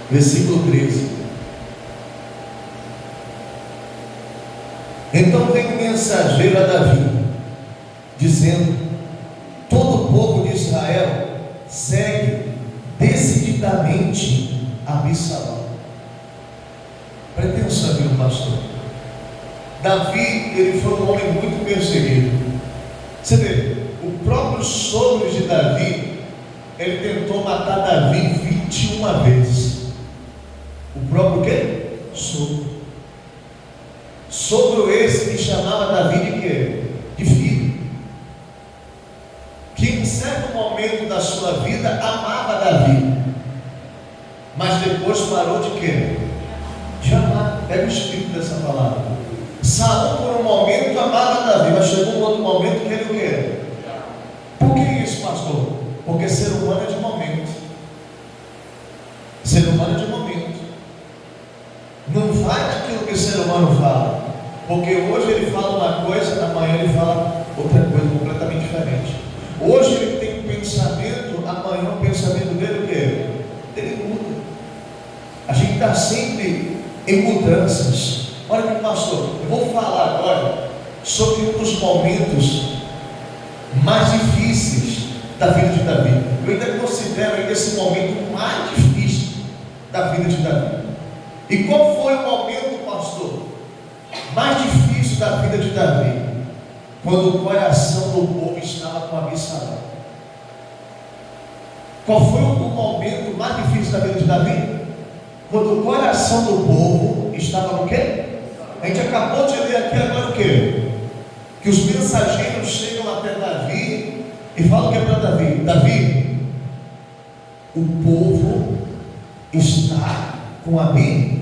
versículo 13. Então veio um mensageiro a Davi, dizendo: todo o povo de Israel segue decididamente Absalão. Preste atenção, meu pastor. Davi, ele foi um homem muito perseguido. Você vê, o próprio sogro de Davi, ele tentou matar Davi 21 vezes. O próprio quê? Sogro. Sogro esse que chamava Davi de quê? De filho. Que em certo momento da sua vida amava Davi, mas depois parou de quê? De amar. Pega o espírito dessa palavra. Saul por um momento amava Davi, mas chegou um outro momento que ele o quê? Por que isso, pastor? Porque ser humano é de momento. Ser humano é de momento. Não vai naquilo que o ser humano fala, porque hoje ele fala uma coisa, amanhã ele fala outra coisa completamente diferente. Hoje ele tem um pensamento, amanhã o pensamento dele o quê? Ele muda. A gente está sempre em mudanças. Olha aqui, pastor, eu vou falar agora sobre um dos momentos mais difíceis da vida de Davi. Eu ainda considero ainda esse momento mais difícil da vida de Davi. E qual foi o momento, pastor, mais difícil da vida de Davi? Quando o coração do povo estava com Absalão. Qual foi o momento mais difícil da vida de Davi? Quando o coração do povo estava no quê? A gente acabou de ler aqui agora o quê? Que os mensageiros chegam até Davi e falam o que é para Davi? Davi, o povo está com Absalão.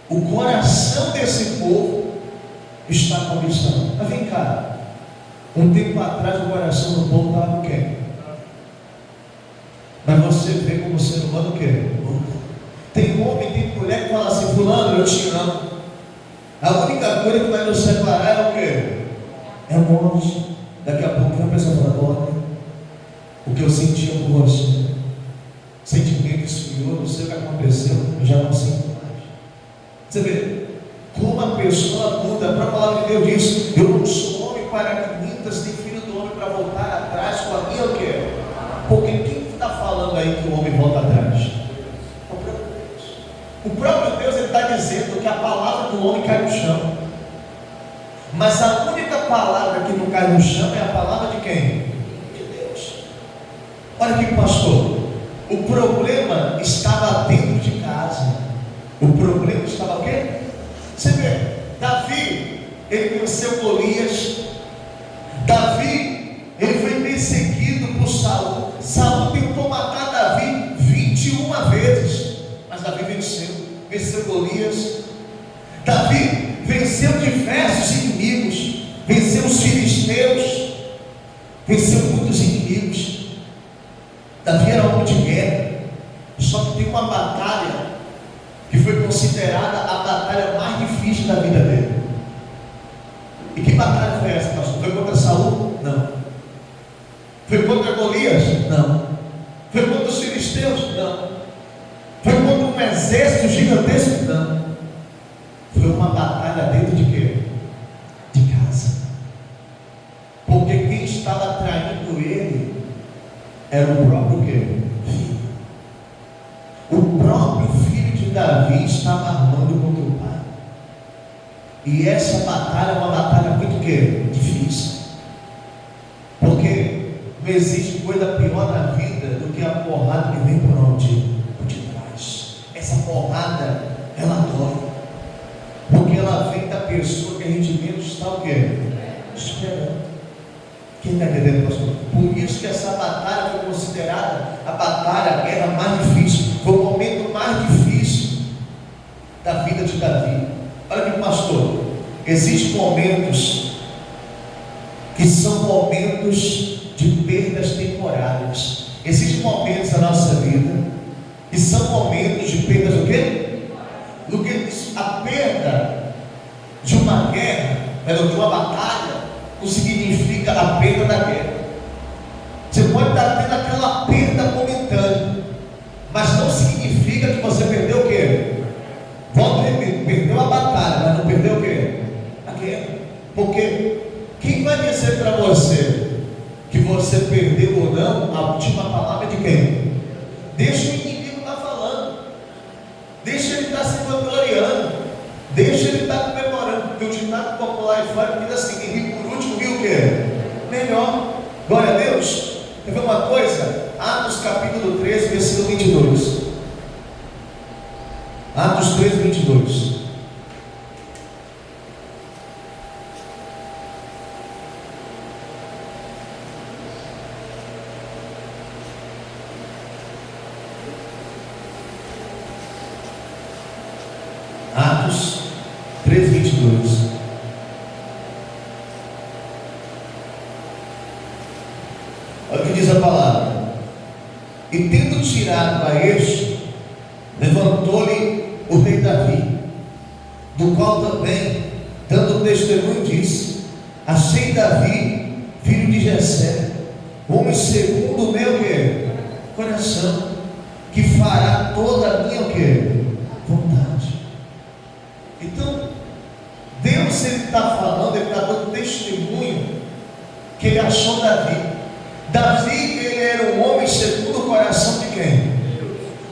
O coração desse povo está com Absalão. Mas vem cá, um tempo atrás o coração do povo estava com quem? Mas você vê como ser humano o quê? Tem homem, tem mulher que fala assim: fulano, eu te amo. A única coisa que vai nos separar é o quê? É o monte. Daqui a pouco a pessoa fala: olha, o que eu sentia por você, o sentimento esfriou, não sei o que aconteceu, eu já não sinto mais. Você vê como a pessoa muda. A própria palavra de Deus diz: eu não sou homem para que mintas, nem filho do homem para voltar atrás com a minha o quê? Porque quem está falando aí que o homem volta atrás? O próprio Deus está dizendo que a palavra do homem cai no chão, mas a única palavra que não cai no chão é a palavra de quem? De Deus. Olha aqui, pastor, o problema estava dentro de casa. O problema estava o quê? Você vê, Davi, ele venceu Golias. Davi, ele foi perseguido por Saul. Saul tentou matar Davi 21 vezes, mas Davi venceu Golias. Davi venceu diversos inimigos, venceu os filisteus, venceu muitos inimigos. Davi era homem de guerra. Só que tem uma batalha que foi considerada a batalha mais difícil da vida dele. E que batalha foi essa, pastor? Foi contra Saul? Não. Foi contra Golias? Não. Foi contra os filisteus? Não. Foi contra um exército gigantesco? Não. Foi uma batalha dentro de quê? De casa. Porque quem estava traindo ele era o próprio quê? Filho. O próprio filho de Davi estava armando contra o pai. E essa batalha é uma batalha muito quê? Difícil. Porque não existe coisa pior na vida do que a porrada que vem por onde? Por detrás. Essa porrada, ela dói. Porque ela vem da pessoa que a gente menos está o quê? Esperando. Quem está entendendo, pastor? Por isso que essa batalha foi considerada a batalha, a guerra mais difícil. Foi o momento mais difícil da vida de Davi. Olha aqui, pastor, existem momentos que são momentos de perdas temporárias. Existem momentos na nossa vida que são momentos de perdas o quê? Do que a perda de uma guerra, de uma batalha, não significa a perda da guerra. Você pode estar tendo aquela perda momentânea, mas quem? Deixa o inimigo estar falando. Deixa ele estar se vangloriando. Deixa ele estar comemorando. Porque o ditado popular e fora diz assim: quem ri por último, viu o quê? Melhor. Glória a Deus. Quer ver uma coisa? Atos capítulo 13, versículo 22. Atos 13, 22. Atos 13, 22. Olha o que diz a palavra. E tendo tirado a este, levantou-lhe o rei Davi, do qual também, dando testemunho, disse: achei Davi, filho de Jessé, homem segundo o meu quê? Coração, que fará toda a minha o quê? Vontade. Então, Deus, ele está falando, ele está dando testemunho que ele achou Davi. Davi, ele era um homem segundo o coração de quem?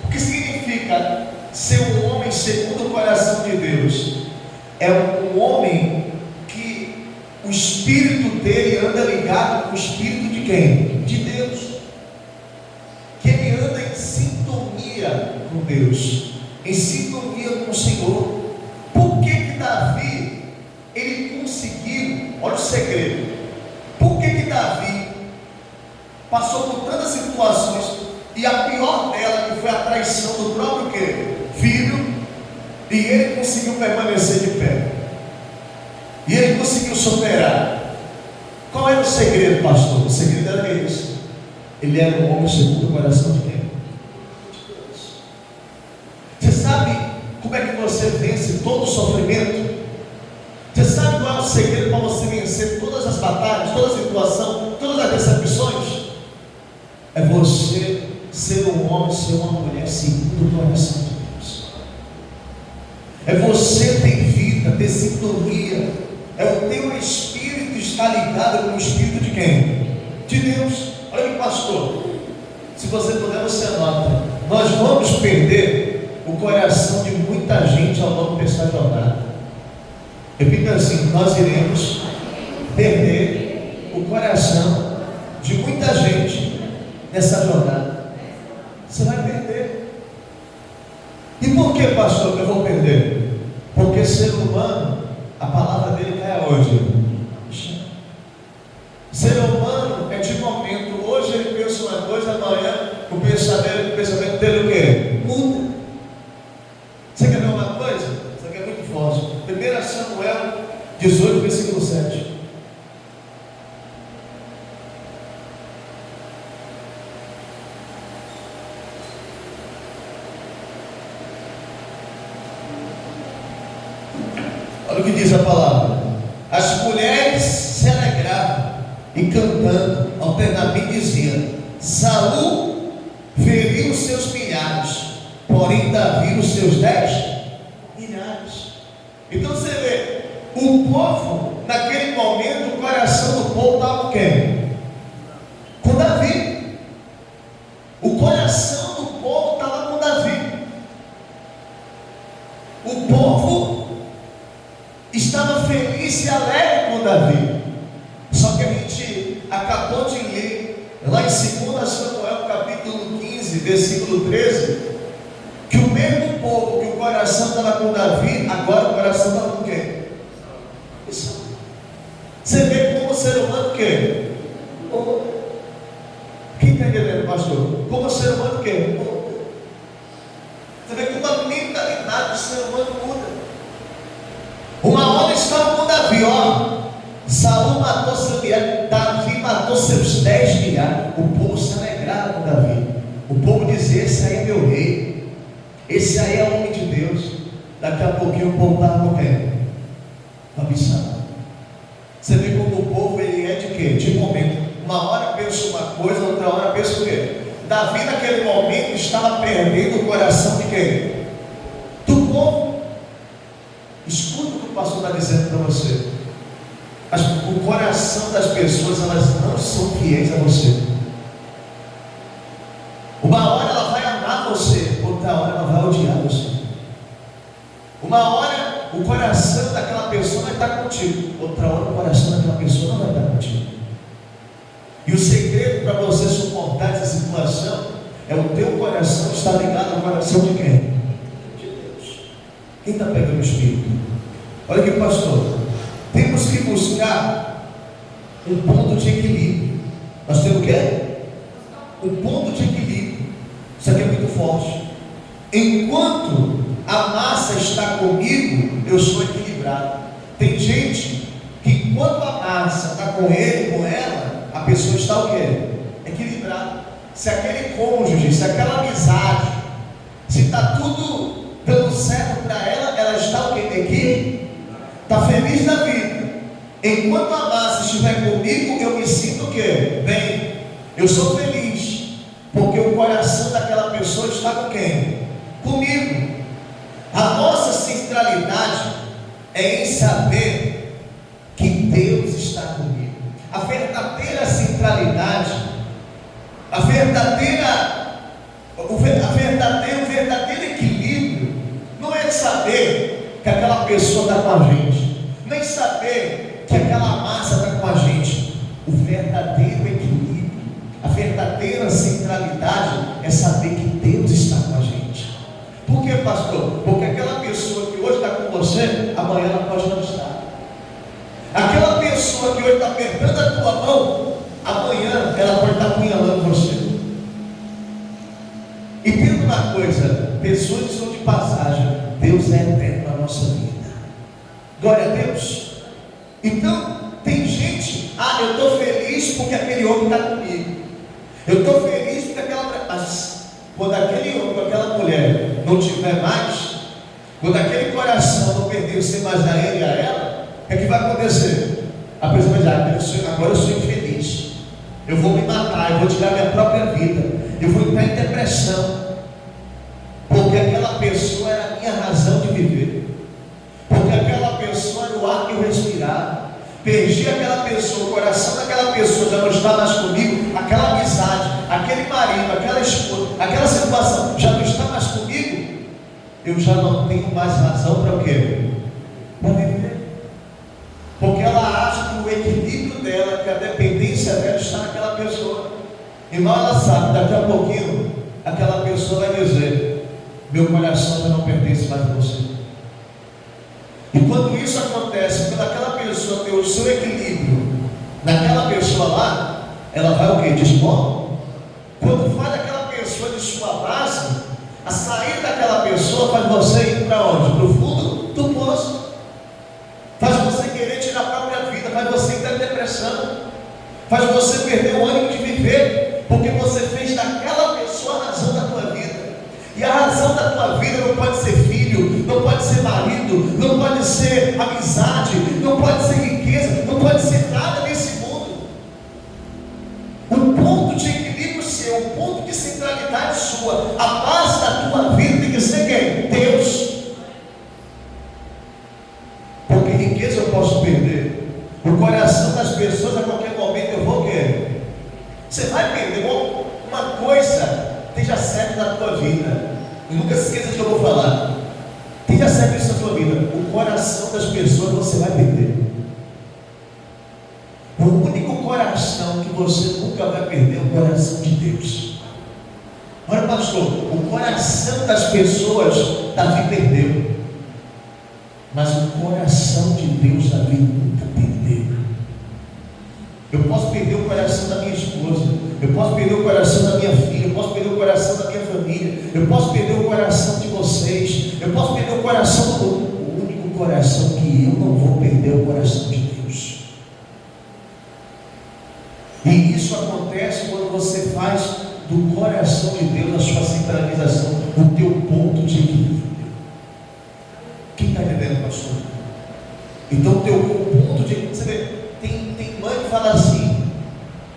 O que significa ser um homem segundo o coração de Deus? É um homem que o espírito dele anda ligado com o espírito de quem? De Deus. Que ele anda em sintonia com Deus, em sintonia com o Senhor. Por que Davi, ele conseguiu, olha o segredo, por que Davi passou por tantas situações, e a pior dela que foi a traição do próprio quê? Filho, e ele conseguiu permanecer de pé, e ele conseguiu superar? Qual era o segredo, pastor? O segredo era esse: ele era um homem segundo o coração de quem? De Deus. Você sabe como é que você vence todo o sofrimento? Você sabe qual é o segredo para você vencer todas as batalhas, toda a situação, todas as decepções? É você ser um homem, ser uma mulher segundo o coração de Deus. É você ter vida, ter sintonia. É o teu espírito estar ligado com o espírito de quem? De Deus. Olha aqui, pastor, se você puder, você anota. Nós vamos perder o coração de muita gente ao longo dessa jornada. Repita assim: nós iremos perder o coração de muita gente nessa jornada. Você vai perder. E por que, pastor, que eu vou perder? Porque ser humano, a palavra dele cai aonde? Ser humano é de momento. Hoje ele pensa uma coisa, amanhã o pensamento dele o quê? Muda. Você quer ver uma coisa? Isso aqui é muito forte. 1 Samuel 18, versículo 7. Olha o que diz a palavra. As mulheres se alegravam e cantando alternamente diziam: Saul feriu os seus milhares, porém Davi os seus 10 milhares. Então você vê, o povo, naquele momento, o coração do povo estava com quem? Com Davi. O coração do povo estava com Davi. O povo estava feliz e alegre com Davi. Só que a gente acabou de ler lá em 2 Samuel capítulo 15, versículo 13, que o mesmo povo que o coração estava com Davi, agora o coração estava com quem? Você vê como o ser humano o quê? Quem está entendendo, pastor? Como o ser humano o quê? Você vê como a mentalidade do ser humano muda. Uma hora estava com Davi, ó. Saul matou seu milhar, Davi matou seus 10 milhares. O povo se alegrava com Davi. O povo dizia: esse aí é meu rei, esse aí é o homem de Deus. Daqui a pouquinho o povo estava com quem? Com Absalão. Você vê como o povo ele é de quê? De momento. Uma hora pensa uma coisa, outra hora pensa o quê? Davi naquele momento estava perdendo o coração de quem? Do povo. Escuta o que o pastor está dizendo para você. O coração das pessoas, elas não são fiéis a você. Uma hora ela vai amar você, outra hora ela vai odiar você. Uma hora o coração daquela pessoa vai estar contigo, outra hora o coração daquela pessoa não vai estar contigo. E o segredo para você suportar essa situação é o teu coração estar ligado ao coração de quem? De Deus. Quem está pegando o Espírito? Olha aqui, pastor. Temos que buscar um ponto de equilíbrio. Nós temos o quê? Um ponto de equilíbrio. Isso aqui é muito forte. Enquanto a massa está comigo, eu sou equilibrado. Tem gente que enquanto a massa está com ele, com ela, a pessoa está o quê? Equilibrada. Se aquele cônjuge, se aquela amizade, se está tudo dando certo para ela, ela está o quê? Equilibrada. Está feliz na vida. Enquanto a massa estiver comigo, eu me sinto o quê? Bem. Eu sou feliz, porque o coração daquela pessoa está com quem? Comigo. A nossa centralidade é em saber que Deus está comigo. A verdadeira centralidade, o verdadeiro equilíbrio, não é saber que aquela pessoa está com a gente, nem saber que aquela massa está com a gente. O verdadeiro equilíbrio, a verdadeira centralidade é saber que Deus está com a gente. Por que, pastor? Porque aquela pessoa que hoje está com você, amanhã ela pode não estar. Aquela pessoa que hoje está apertando a tua mão, amanhã ela pode estar apunhalando você. E tem uma coisa, pessoas que são de passagem, Deus é eterno na nossa vida. Glória a Deus. Então, tem gente, eu estou feliz porque aquele homem está comigo. Eu estou feliz porque mas quando aquele homem, aquela mulher não tiver mais, quando aquele coração não pertencer mais a ele e a ela, o que é que vai acontecer? A pessoa vai dizer, agora eu sou infeliz, eu vou me matar, eu vou tirar minha própria vida, eu vou entrar em depressão, porque aquela pessoa era a minha razão de viver, porque aquela pessoa era o ar que eu respirava. Perdi aquela pessoa, o coração daquela pessoa já não está mais comigo, aquela amizade, aquele marido, aquela esposa, aquela situação já não está mais comigo, eu já não tenho mais razão para o quê? Para viver. Porque ela acha que o equilíbrio dela, que a dependência dela está naquela pessoa. E mal ela sabe, daqui a pouquinho, aquela pessoa vai dizer, meu coração já não pertence mais a você. E quando isso acontece, quando aquela pessoa tem o seu equilíbrio naquela pessoa lá, ela vai o quê? Dispor. Quando faz aquela pessoa de sua base, a saída daquela pessoa faz você ir para onde? Para o fundo do poço. Faz você querer tirar a própria vida, faz você entrar em depressão, faz você perder o ânimo de viver, porque você fez daquela pessoa a razão da tua vida. E a razão da tua vida não pode ser filho, não pode ser marido, não pode ser amizade, não pode ser riqueza, não pode ser nada nesse mundo. O ponto de equilíbrio seu, o ponto de centralidade sua, a base da tua vida tem que ser quem? Deus. Porque riqueza eu posso perder, o coração das pessoas a qualquer momento eu vou querer. Você vai perder uma coisa. Esteja certo na tua vida. E nunca se esqueça do que eu vou falar. Esteja certo isso na tua vida. O coração das pessoas você vai perder. O único coração que você nunca vai perder é o coração de Deus. Olha, pastor, o coração das pessoas Davi perdeu, mas o coração de Deus Davi nunca perdeu. Eu posso perder o coração da minha esposa, eu posso perder o coração da minha filha, eu posso perder o coração da minha família, eu posso perder o coração de vocês, eu posso perder o coração do... O único coração que eu não vou perder é o coração de Deus. E isso acontece quando você faz do coração de Deus a sua centralização, o teu ponto de equilíbrio. Quem está entendendo, pastor? Então o teu ponto de equilíbrio, você vê, tem mãe que fala assim,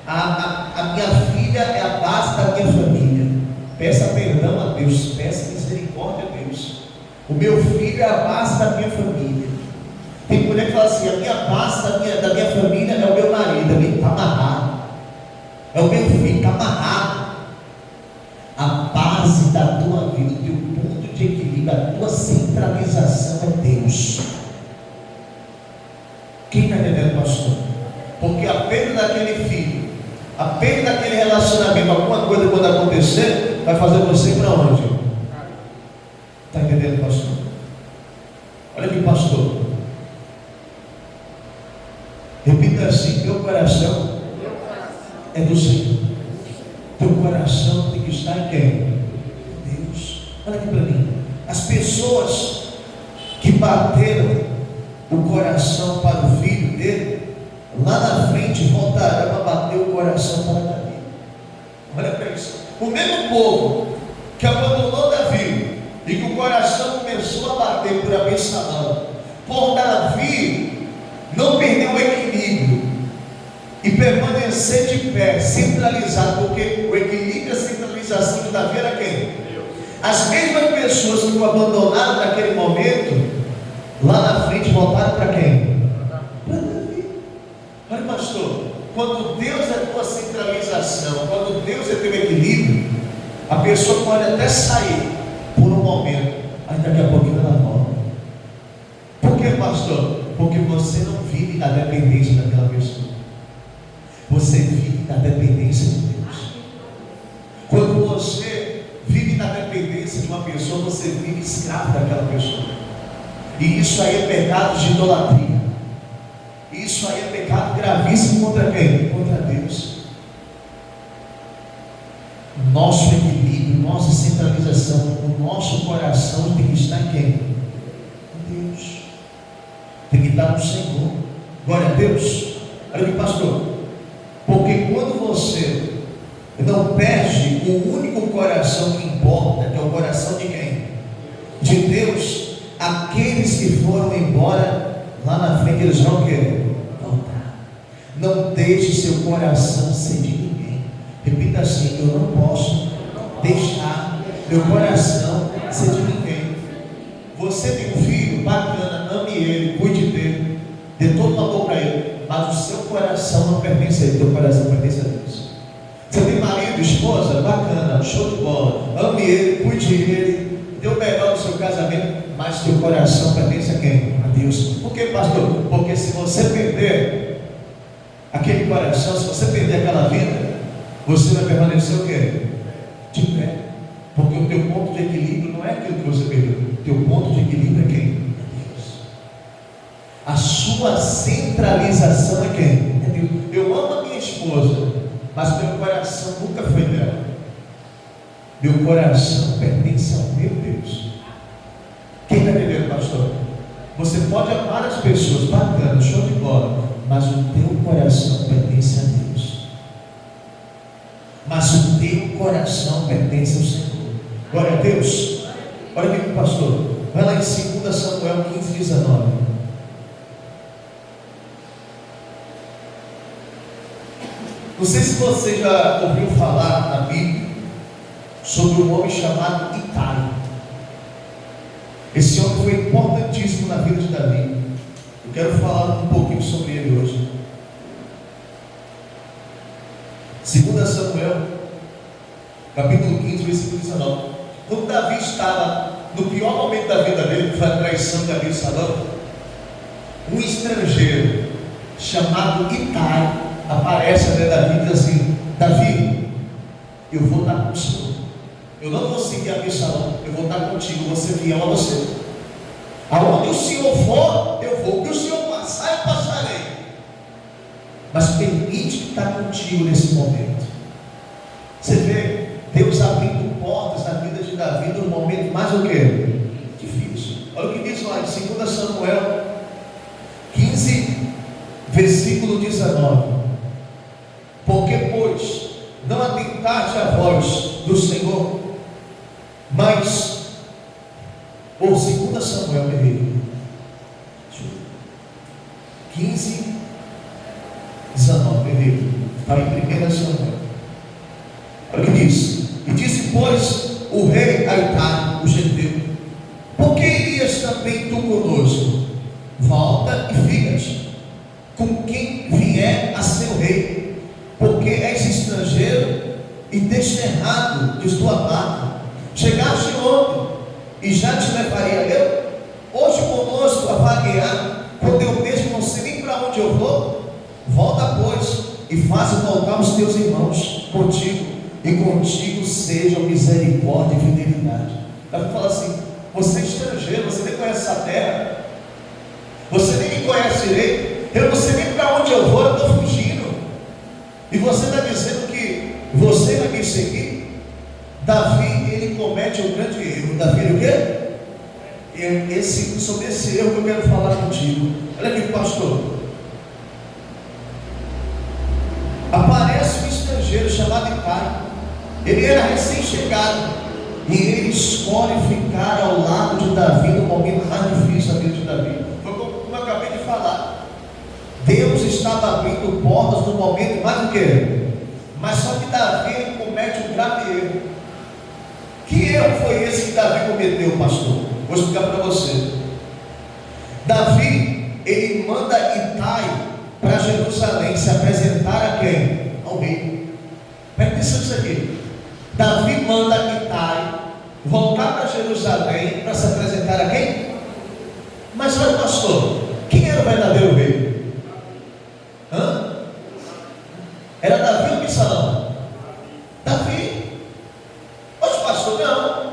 a minha filha é a base da minha família, peça perdão a Deus, peça misericórdia a Deus, o meu filho é a base da minha família. Tem mulher que fala assim, a minha base da minha família é o meu marido, ele está amarrado, é o meu filho, está amarrado. A base da tua vida, o teu ponto de equilíbrio, a tua centralização é Deus. Quem está entendendo, pastor? Porque a perda daquele filho, a perda daquele relacionamento, alguma coisa quando acontecer, vai fazer você para onde? Está entendendo, pastor? Olha aqui, pastor. Repita assim: teu coração é do Senhor. Teu coração tem que estar em quem? Deus. Olha aqui para mim. As pessoas que bateram o coração para o filho dele, lá na frente voltarão a bater o coração para Davi. Olha para isso. O mesmo povo que abandonou Davi e que o coração começou a bater por Absalão, por Davi não perder o equilíbrio e permanecer de pé, centralizado, porque o equilíbrio e a centralização de Davi era quem? As mesmas pessoas que o abandonaram naquele momento, lá na frente voltaram para quem? Para Davi. Olha, pastor, quando Deus é tua centralização, quando Deus é teu equilíbrio, a pessoa pode até sair por um momento, aí daqui a pouquinho ela volta. Por que, pastor? Porque você não vive na dependência daquela pessoa, você vive na dependência de Deus. Quando você vive na dependência de uma pessoa, você vive escravo daquela pessoa. E isso aí é pecado de idolatria. Isso aí é pecado gravíssimo contra quem? Contra Deus. Nosso equilíbrio, nossa centralização, o nosso coração tem que estar em quem? Em Deus. Tem que estar no Senhor. Glória a Deus. Olha aqui, pastor. Porque quando você não perde o único coração que importa, que é o coração de quem? De Deus, aqueles que foram embora, lá na frente eles vão querer voltar. Não deixe seu coração ser de ninguém. Repita assim: eu não posso deixar meu coração ser de ninguém. Você tem um filho, bacana, ame ele, cuide dele, dê todo o amor para ele, mas o seu coração não pertence a ele, teu coração pertence a Deus. Você tem marido, esposa, bacana, show de bola, ame ele, cuide dele, dê o melhor do seu casamento, mas teu coração pertence a quem? A Deus. Por que, pastor? Porque se você perder aquele coração, se você perder aquela vida, você vai permanecer o quê? De pé. Porque o teu ponto de equilíbrio não é aquilo que você perdeu. O teu ponto de equilíbrio é quem? É Deus. A sua centralização é quem? É Deus. Eu amo a minha esposa, mas meu coração nunca foi dela. Meu coração pertence ao meu Deus. Quem está entendendo, pastor? Você pode amar as pessoas, bacana, show de bola, mas o teu coração pertence a Deus. Mas o teu coração pertence ao Senhor. Glória a Deus. Olha aqui, pastor. Vai lá em 2 Samuel 15, 19. Não sei se você já ouviu falar na Bíblia sobre um homem chamado Itai. Esse homem foi importantíssimo na vida de Davi. Eu quero falar um pouquinho sobre ele hoje. 2 Samuel, capítulo 15, versículo 19. Quando Davi estava no pior momento da vida dele, que foi a traição de Absalão, um estrangeiro chamado Itai aparece até Davi e diz assim: Davi, eu vou estar com o Senhor. Eu não vou seguir Absalão, eu vou estar contigo, vou ser fiel a você. Aonde o Senhor for, eu vou. O que o Senhor passar, eu passarei. Mas permite que está contigo nesse momento. Você vê Deus abrindo portas na vida de Davi no momento mais o que? Difícil. Olha o que diz lá em 2 Samuel 15, versículo 19. Porque, pois, não atentaste a voz do Senhor, mas, ou 2 Samuel, 15, 19, está em 1 Samuel. Olha o que diz. E disse, pois, o rei a Itai, o geteu: por que irias também tu conosco? Volta e ficas com quem vier a ser o rei, porque és estrangeiro e desterrado de tua pátria. chegaste ontem e já te levaria eu? Hoje conosco a vaguear, quando eu mesmo não sei nem para onde eu vou? Volta, pois, e faze voltar os teus irmãos contigo, e contigo sejam misericórdia e fidelidade. Ela fala assim: você é estrangeiro, você nem conhece essa terra, você nem me conhece direito, eu não sei nem para onde eu vou, eu estou fugindo, e você está dizendo que você vai me seguir? Davi, ele comete um grande erro. Davi, o quê? Sobre esse erro que eu quero falar contigo. Olha aqui, pastor. Aparece um estrangeiro chamado Itai. Ele era recém-chegado e ele escolhe ficar ao lado de Davi no momento mais difícil da vida de Davi. Foi como eu acabei de falar. Deus estava abrindo portas no momento mais do que? Mas só que Davi, ele comete um grave erro. Que erro foi esse que Davi cometeu, pastor? Vou explicar para você. Davi, ele manda Itai para Jerusalém se apresentar a quem? Ao rei. Presta atenção nisso aqui. Davi manda Itai voltar para Jerusalém para se apresentar a quem? Mas olha, pastor, quem era o verdadeiro rei? Era Davi ou Absalão? Davi. Mas pastor, não.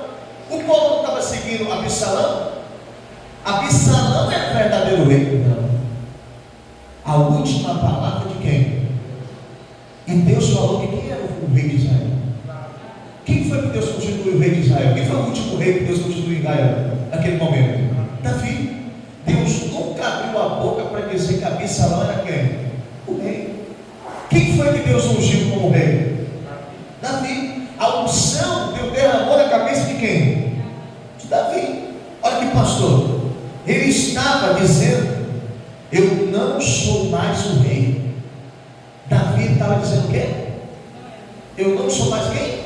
O povo não estava seguindo Absalão? Absalão era o verdadeiro rei? Não. A última palavra de quem? E Deus falou que quem era o rei de Israel? Quem foi que Deus constituiu o rei de Israel? Quem foi o último rei que Deus constituiu em Israel naquele momento? Davi. Deus nunca abriu a boca para dizer que Absalão era quem? O rei. Quem foi que Deus ungiu como rei? Davi. A unção Deus derramou na cabeça de quem? De Davi. Olha que pastor, ele estava dizendo: eu não sou mais o rei. Davi estava dizendo o quê? Eu não sou mais quem?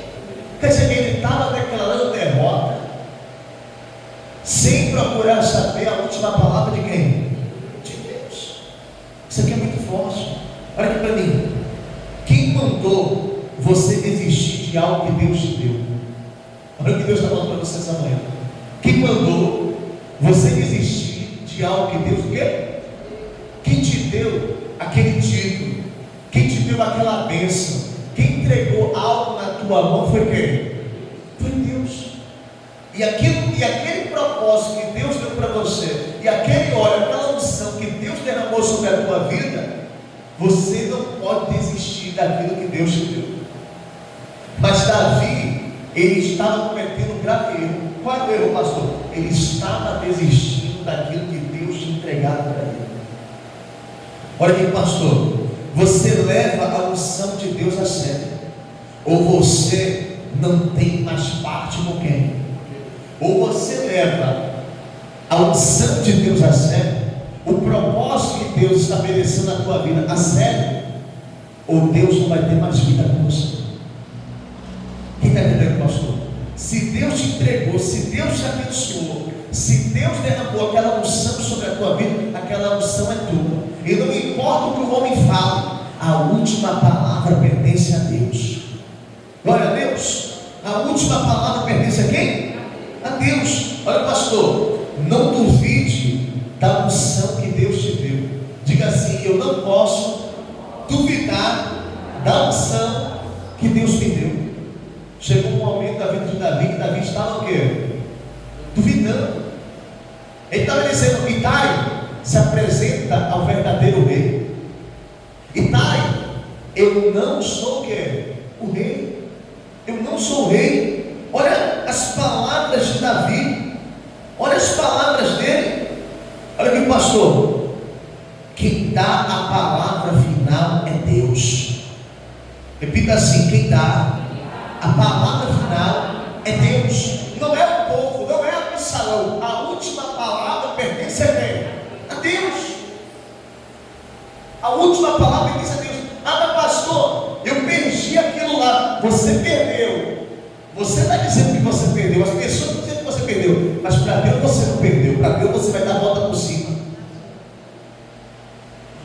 Quer dizer, ele estava declarando derrota, sem procurar saber a última palavra de quem? De Deus. Isso aqui é muito forte. Olha aqui para mim. Quem mandou você desistir de algo que Deus te deu? Olha o que Deus está falando para você essa manhã. Quem mandou você desistir de algo que Deus o quê? Quem te deu aquele título? Quem te deu aquela bênção? Quem entregou algo na tua mão foi quem? Foi Deus. E aquele propósito que Deus deu para você, e aquele óleo, aquela unção que Deus derramou sobre a tua vida, você não pode desistir daquilo que Deus te deu. Mas Davi, ele estava cometendo um grave erro. Qual é o erro, pastor? Ele estava desistindo daquilo que Deus tinha entregado para ele. Olha aqui, pastor, você leva a unção de Deus a sério, ou você não tem mais parte no quem? Ou você leva a unção de Deus a sério, o propósito que Deus estabeleceu na tua vida a sério, ou Deus não vai ter mais vida com você. Quem está entendendo, pastor? Se Deus te entregou, se Deus te abençoou, se Deus derramou aquela unção sobre a tua vida, aquela unção é tua. E não importa o que o homem fala, a última palavra pertence a Deus. Glória a Deus. A última palavra pertence a quem? A Deus. Olha, pastor, não duvide da unção que Deus te deu. Diga assim: eu não posso duvidar da unção que Deus me deu. Chegou um momento da vida de Davi que Davi estava o quê? Duvidando. Ele estava dizendo: Itai se apresenta ao verdadeiro rei. Itai, eu não sou o quê? O rei. Eu não sou o rei. Olha as palavras de Davi. Olha as palavras dele. Olha aqui, pastor. Quem dá a palavra final é Deus. Repita assim: quem dá a palavra final é Deus. Não é o povo, não é Absalão. A última palavra pertence a quem? A Deus. A última palavra pertence a Deus. Ah, mas pastor, eu perdi aquilo lá. Você perdeu. Você está dizendo que você perdeu. As pessoas estão dizendo que você perdeu. Mas para Deus você não perdeu. Para Deus você vai dar a volta por cima.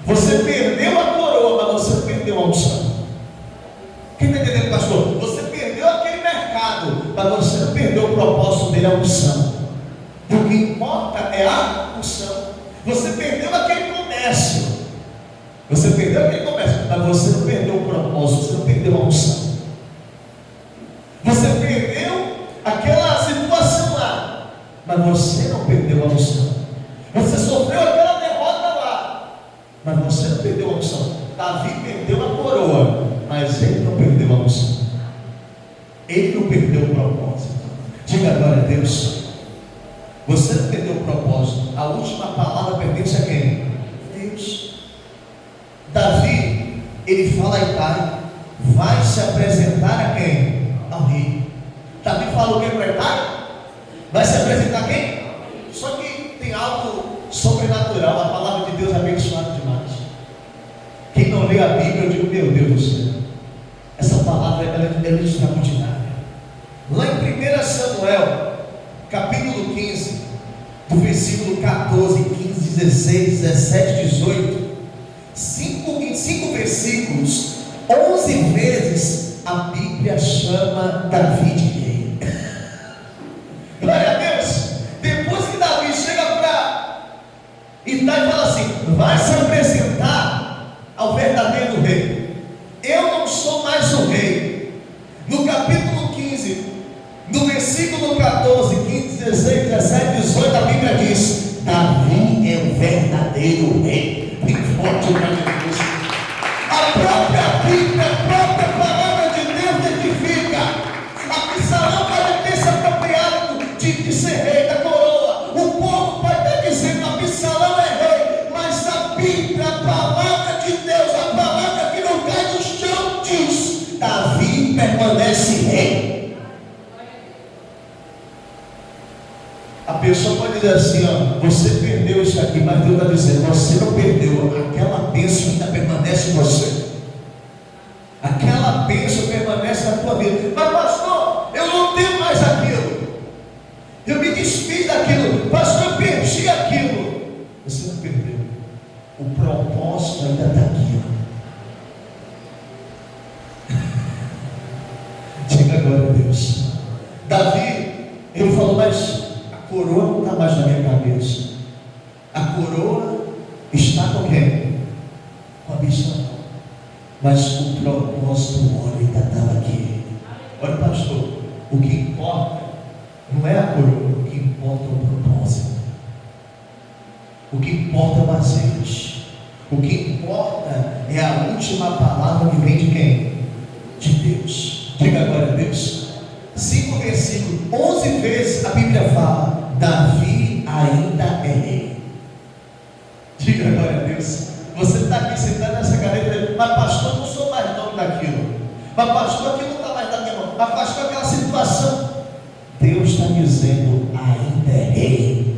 Você perdeu a coroa, mas você não perdeu a unção. Quem está entendendo, pastor? Você perdeu aquele mercado, mas você não perdeu o propósito dele, a unção. O que importa é a unção. Você perdeu aquele comércio, mas você não perdeu o propósito, você não perdeu a unção. Você perdeu aquela situação lá, mas você não perdeu a unção. Você sofreu aquela derrota lá, mas você não perdeu a unção. Davi perdeu a coroa, mas ele não perdeu a unção. Ele não perdeu o propósito. Diga agora a Deus: você não perdeu o propósito. A última palavra pertence a quem? Deus. Davi, ele fala a Itai: vai se apresentar a quem? Ao rei. Davi fala o que para Itai? Vai se apresentar a quem? Só que tem algo sobrenatural. A palavra de Deus é abençoada demais. Quem não lê a Bíblia, eu digo: meu Deus do céu, essa palavra é extraordinária. Lá em 1 Samuel, capítulo 15, do versículo 14, 15, 16, 17, 18, em 5 versículos, 11 vezes a Bíblia chama Davi de rei. Glória a Deus. Depois que Davi chega para Itai e fala assim: vai se apresentar ao verdadeiro rei. Eu não sou mais o rei. No capítulo 15, no versículo 14, 15, 16, 17, 18, a Bíblia diz: Davi é o verdadeiro rei. Bem forte, o nome de Deus. A própria Bíblia, a própria palavra de Deus edifica. Absalão pode ter se apropriado de ser rei da coroa. O povo pode estar dizendo: Absalão é rei. Mas a Bíblia, a palavra de Deus, a palavra que não cai no chão, diz: Davi permanece rei. A pessoa pode dizer assim: ó, você perdeu isso aqui, mas Deus está dizendo: você não perdeu, aquela bênção ainda permanece em você. Aquela bênção permanece na tua vida. Mas pastor, eu não tenho mais aquilo, eu me desfiz daquilo, pastor, eu perdi aquilo. Você não perdeu, o propósito ainda está aqui, ó. Diga agora a Deus. Davi, ele falou: mas a coroa não está mais na minha cabeça. A coroa está com quem? Com Absalão. Mas o propósito, olha, ainda estava aqui. Olha, pastor, o que importa não é a coroa, o que importa é o propósito. O que importa é o azeite. O que importa é a última palavra que vem de quem? De Deus. Diga agora a Deus. 5 versículos, 11 vezes a Bíblia fala: Davi ainda é rei. Diga agora a Deus. Você está aqui sentado nessa cadeira, mas pastor, eu não sou mais dono daquilo. Mas pastor, aquilo não está mais da minha mão. Mas pastor, aquela situação. Deus está dizendo: ainda é rei.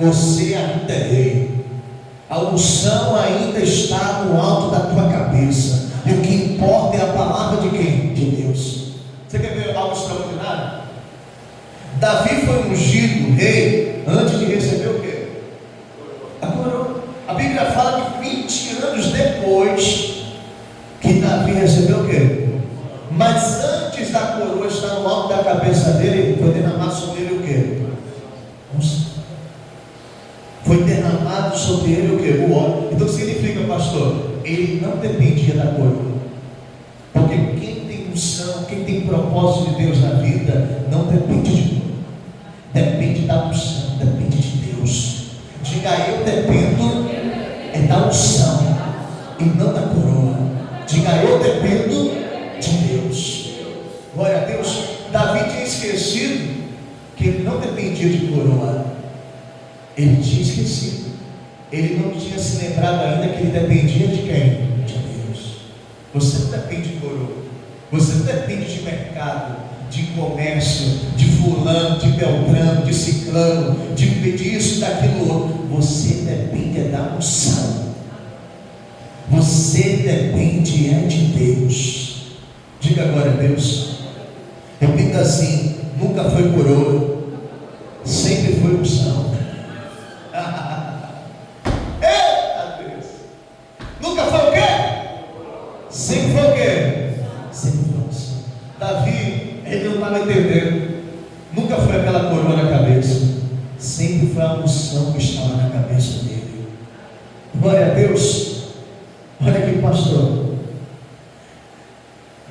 Você ainda é rei. A unção ainda está no alto da tua cabeça. E o que importa é a palavra de quem? De Deus. Você quer ver algo extraordinário? Davi foi ungido rei antes de receber o quê? A coroa. A Bíblia fala que 20 anos depois que Davi recebeu o quê? Mas antes da coroa estar no alto da cabeça dele, foi derramado sobre ele o quê? Foi derramado sobre ele o quê? O óleo. Então significa, pastor, ele não dependia da coroa. Porque quem tem unção, quem tem propósito de Deus na vida, não depende de coroa. Depende da unção, depende de Deus. Diga: eu dependo é da unção e não da coroa. Diga: eu dependo de Deus. Glória a Deus. Davi tinha esquecido que ele não dependia de coroa. Ele tinha esquecido. Ele não tinha se lembrado ainda que ele dependia de quem? De Deus. Você não depende de coroa. Você não depende de mercado, de comércio, de fulano, de beltrano, de ciclano, disso, daquilo outro. Você depende da unção. Você depende de Deus. Diga agora a Deus. Repita assim: nunca foi coroa, sempre foi unção. Eita Deus! Nunca foi o quê? Sempre foi o quê? Sempre foi unção. Davi, Ele não estava entendendo. Nunca foi aquela coroa na cabeça, sempre foi a unção que estava na cabeça dele. Glória a Deus. Olha aqui, pastor.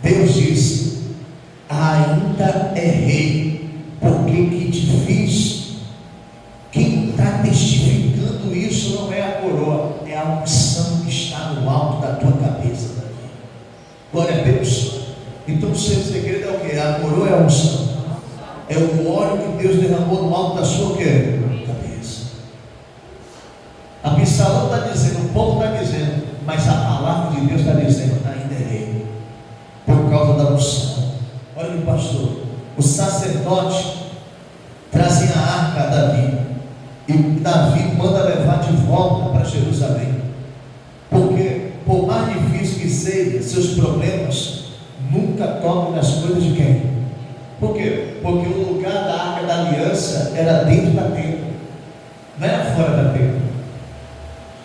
Deus diz: ainda é rei, porque que te fiz. Quem está testificando isso não é a coroa, é a unção que está no alto da tua cabeça, Davi. Glória a Deus. Então o seu segredo é o que? A coroa é a unção, é o óleo que Deus derramou no alto da sua cabeça. Absalão está dizendo, o povo está dizendo, mas a palavra de Deus está dizendo: ainda é rei, por causa da unção. Olha o pastor, o sacerdote trazia a arca a Davi, e Davi manda levar de volta para Jerusalém, porque por mais difícil que seja, seus problemas nunca tocam nas coisas de quem? Por quê? Porque o lugar da arca da aliança era dentro da tenda, não era fora da tenda.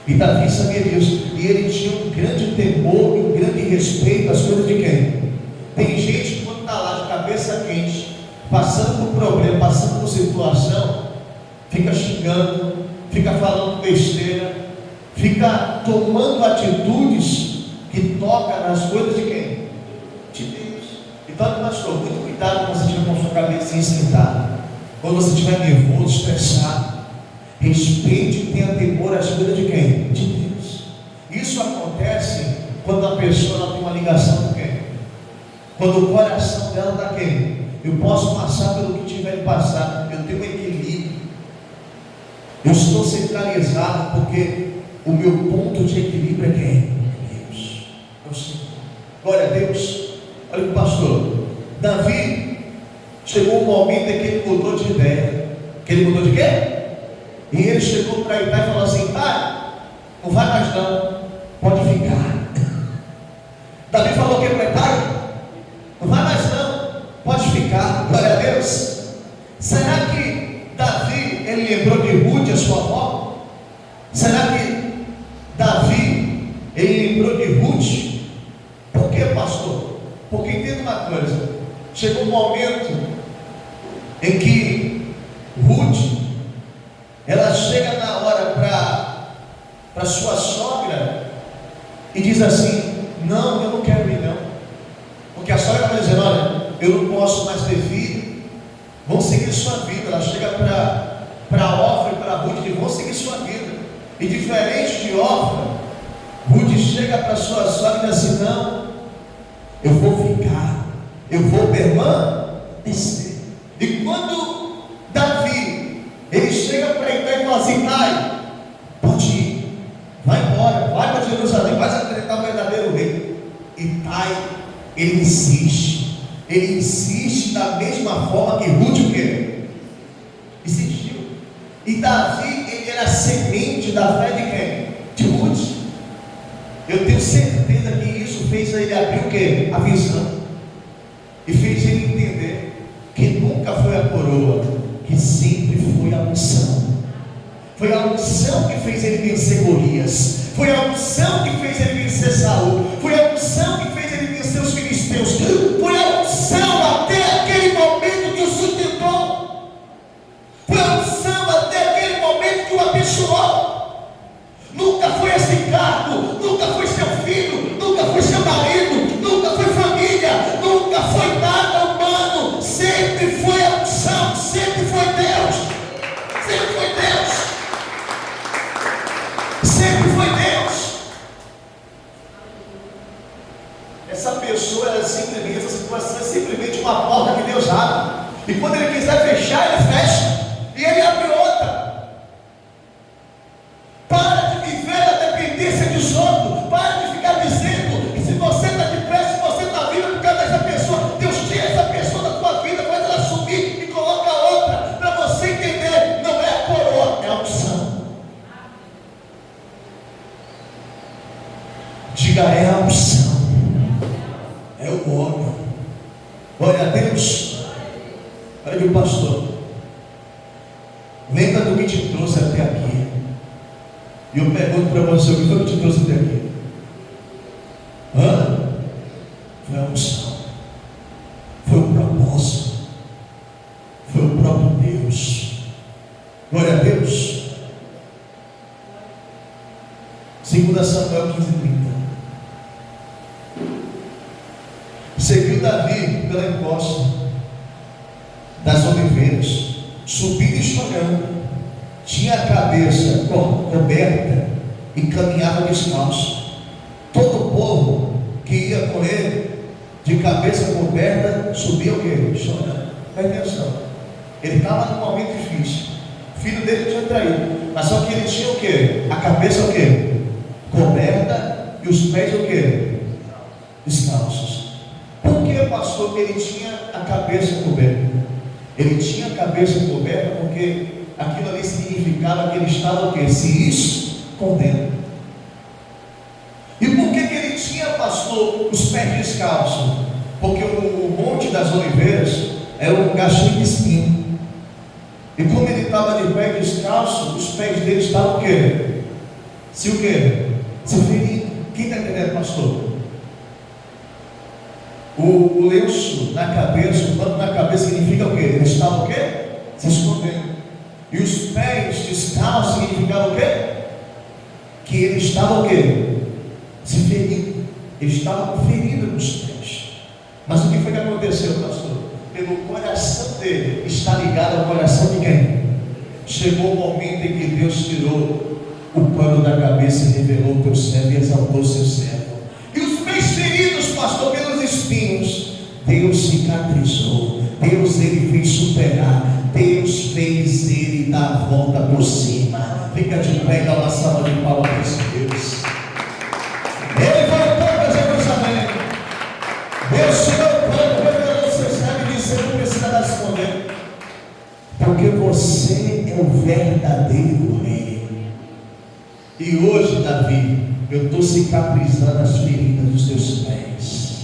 E Davi sabia disso, e ele tinha um grande temor e um grande respeito às coisas de quem? Tem gente que quando está lá de cabeça quente, passando por problema, passando por situação, fica xingando, fica falando besteira, fica tomando atitudes que tocam nas coisas de quem? De Deus. Então, pastor, muito cuidado quando você estiver com a sua cabeça esquentada, quando você estiver nervoso, estressado. Respeite e tenha temor às coisas de quem? De Deus. Isso acontece quando a pessoa não tem uma ligação com quem? Quando o coração dela está quem? Eu posso passar pelo que tiver de passar, eu tenho um equilíbrio, eu estou centralizado, porque o meu ponto de equilíbrio é quem? É Deus, é o Senhor. Glória a Deus. Olha o pastor, Davi chegou um momento em que ele mudou de ideia. Que ele mudou de quê? E ele chegou para Itai e falou assim: pai, não vai mais não, pode ficar. Davi falou o que para Itai? Não vai mais não, pode ficar. Glória a Deus. Será que Davi, ele lembrou de Ruth, a sua avó? Será que Davi, ele lembrou de Ruth? Por que, pastor? Porque entenda uma coisa, chegou um momento em que Ruth, ela chega na hora para sua sogra e diz assim: não, eu não quero ir não. Porque a sogra está dizendo: olha, eu não posso mais ter filho, vão seguir sua vida. Ela chega para Ofra e para Ruth e diz: vão seguir sua vida. E diferente de Ofra, Ruth chega para sua sogra e diz assim: não, eu vou ficar, eu vou permanecer. E quando Davi, ele chega para Itai e fala assim: pai, pode ir, vai embora, vai para Jerusalém, vai se apresentar o verdadeiro rei. Itai, ele insiste da mesma forma que Ruth o quê? Insistiu. E Davi, ele era semente da fé de quem? De Ruth. Eu tenho certeza que isso fez ele abrir o quê? A visão, e fez ele entender que nunca foi a coroa, que sempre foi a unção. Foi a unção que fez ele vencer Golias, foi a unção que fez ele vencer Saul, foi a unção que fez ele vencer os filisteus, foi a unção até aquele momento que o sustentou, foi a unção até aquele momento que o abençoou. Nunca foi esse cargo, nunca foi seu filho, nunca foi seu marido, nunca foi família, nunca foi nada humano, sempre foi a unção, sempre foi Deus, sempre foi Deus, sempre foi Deus. Essa pessoa, ela simplesmente, essa situação é simplesmente uma porta que Deus abre, e quando Ele quiser fechar, Ele fecha, e Ele abre outra. Para de viver a dependência dos outros. Para de ficar dizendo que se você está de pé, se você está vivo por causa dessa pessoa, Deus tira essa pessoa da tua vida, faz ela sumir e coloca outra. Para você entender, não é a coroa, é a unção. Diga: é a unção, é o óleo. Glória a Deus. Olha aqui o pastor, lembra do que te trouxe até aqui. E eu pergunto para você: o que foi que te trouxe até aqui? Foi a unção, foi o propósito. Glória a Deus. 2 Samuel 15:30. Seguiu Davi pela encosta das oliveiras, subindo e chorando, tinha a cabeça coberta e caminhava descalço. Todo o povo que ia com ele, de cabeça coberta, subia o quê? Chorando. Presta atenção. Ele estava num momento difícil. O filho dele tinha traído, mas só que ele tinha o quê? A cabeça o quê? Coberta e os pés o quê? Descalços. Por que, pastor, que ele tinha a cabeça coberta? Ele tinha a cabeça coberta porque aquilo ali significava que ele estava o quê? Se escondendo. E por que ele tinha, pastor, os pés descalços? Porque o Monte das Oliveiras era um lugar cheio de espinho. E como ele estava de pé descalço, os pés dele estavam o quê? Se o quê? Se ferindo. Quem está entendendo, pastor? O lenço na cabeça, o pano na cabeça significa o quê? Ele estava o quê? Se escondendo. E os pés descalços significava o quê? Que ele estava o quê? Se ferindo. Ele estava ferido nos pés. Mas o que foi que aconteceu, pastor? Pelo coração dele está ligado ao coração de quem? Chegou o momento em que Deus tirou o pano da cabeça e revelou o teu servo e exaltou o seu servo. E os pés feridos, pastor, pelos espinhos, Deus cicatrizou. Deus ele fez superar. Deus fez ele dar a volta por cima. Fica de pé e dá uma salva de palmas para esse Deus. Ele voltou para Jerusalém. Deus tirou o pano, revelou o seu servo e disse: você não precisa mais esconder, porque você é o verdadeiro rei. E hoje, Davi, eu estou cicatrizando as feridas dos teus pés.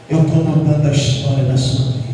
Eu estou mudando a história da sua vida.